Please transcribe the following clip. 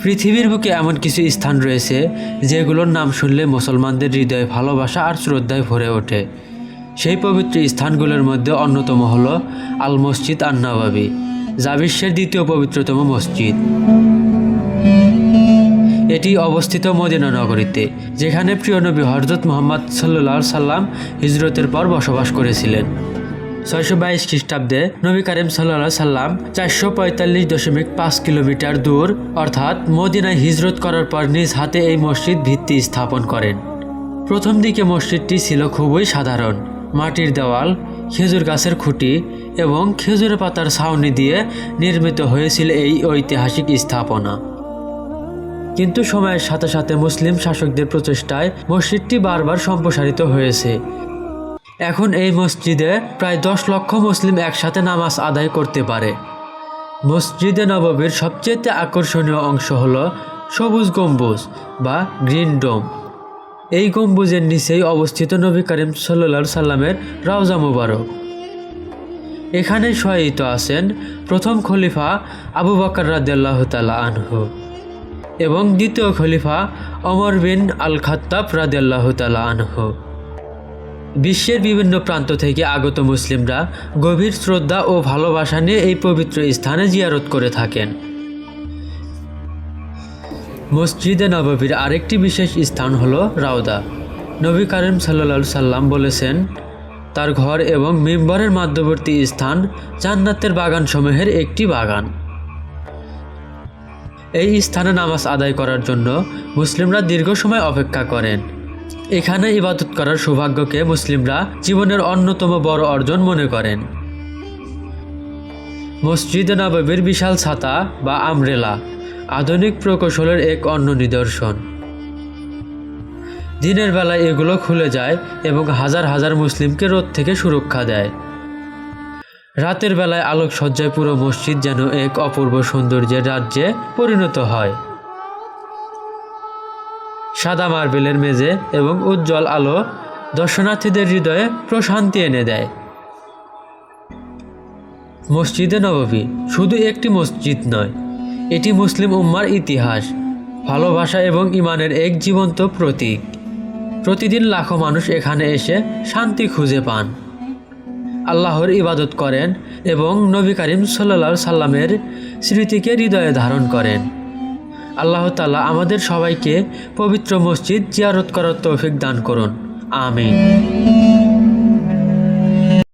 পৃথিবীর বুকে এমন কিছু স্থান রয়েছে যেগুলোর নাম শুনলে মুসলমানদের হৃদয়ে ভালোবাসা আর শ্রদ্ধায় ভরে ওঠে। সেই পবিত্র স্থানগুলোর মধ্যে অন্যতম হলো আল মসজিদ আন নববী, যা বিশ্বের দ্বিতীয় পবিত্রতম মসজিদ। এটি অবস্থিত মদিনা নগরীতে, যেখানে প্রিয় নবী হযরত মুহাম্মদ সাল্লাল্লাহু আলাইহি সাল্লাম হিজরতের পর বসবাস করেছিলেন। 622 খ্রিস্টাব্দে নবী করিম সাল্লাল্লাহু আলাইহি সাল্লাম 445.5 কিলোমিটার দূর অর্থাৎ মদিনায় হিজরত করার পর নিজ হাতে এই মসজিদ ভিত্তি স্থাপন করেন। প্রথম দিকে মসজিদটি ছিল খুবই সাধারণ, মাটির দেওয়াল, খেজুর গাছের খুঁটি এবং খেজুর পাতার ছাউনি দিয়ে নির্মিত হয়েছিল এই ঐতিহাসিক স্থাপনা। কিন্তু সময়ের সাথে সাথে মুসলিম শাসকদের প্রচেষ্টায় মসজিদটি বারবার সম্প্রসারিত হয়েছে। এখন এই মসজিদে প্রায় 10 লক্ষ মুসলিম একসাথে নামাজ আদায় করতে পারে। মসজিদে নববীর সবচেয়ে আকর্ষণীয় অংশ হলো সবুজ গম্বুজ বা গ্রিন ডোম। এই গম্বুজের নিচেই অবস্থিত নবী করিম সাল্লাল্লাহু আলাইহি সাল্লামের রওজা মুবারক। এখানে শয়িত আছেন প্রথম খলিফা আবু বকর রাদিয়াল্লাহু তাআলা আনহু এবং দ্বিতীয় খলিফা ওমর বিন আল খাত্তাব রাদিয়াল্লাহু তাআলা আনহু। বিশ্বের বিভিন্ন প্রান্ত থেকে আগত মুসলিমরা গভীর শ্রদ্ধা ও ভালোবাসা নিয়ে এই পবিত্র স্থানে জিয়ারত করে থাকেন। মসজিদে নববীর আরেকটি বিশেষ স্থান হলো রাউদা। নবী করিম সাল্লাল্লাহু আলাইহি সাল্লাম বলেছেন, তার ঘর এবং মিম্বরের মধ্যবর্তী স্থান জান্নাতের বাগানসমূহের একটি বাগান। এই স্থানে নামাজ আদায় করার জন্য মুসলিমরা দীর্ঘ সময় অপেক্ষা করেন। এখানে ইবাদত করার সৌভাগ্যকে মুসলিমরা জীবনের অন্যতম বড় অর্জন মনে করেন। মসজিদে নববীর বিশাল ছাতা বা আমব্রেলা আধুনিক প্রকৌশলের এক অন্য নিদর্শন। দিনের বেলায় এগুলো খুলে যায় এবং হাজার হাজার মুসলিমকে রোদ থেকে সুরক্ষা দেয়। রাতের বেলায় আলোকসজ্জায় পুরো মসজিদ যেন এক অপূর্ব সৌন্দর্যের রাজ্যে পরিণত হয়। সাদা মার্বেলের মেঝে এবং উজ্জ্বল আলো দর্শনার্থীদের হৃদয়ে প্রশান্তি এনে দেয়। মসজিদে নববী শুধু একটি মসজিদ নয়, এটি মুসলিম উম্মার ইতিহাস, ভালোবাসা এবং ঈমানের এক জীবন্ত প্রতীক। প্রতিদিন লাখো মানুষ এখানে এসে শান্তি খুঁজে পান, আল্লাহর ইবাদত করেন এবং নবী করিম সাল্লাল্লাহু আলাইহি সাল্লামের স্মৃতিকে হৃদয়ে ধারণ করেন। আল্লাহ তাআলা আমাদের সবাইকে পবিত্র মসজিদ জিয়ারত করার তৌফিক দান করুন। আমিন।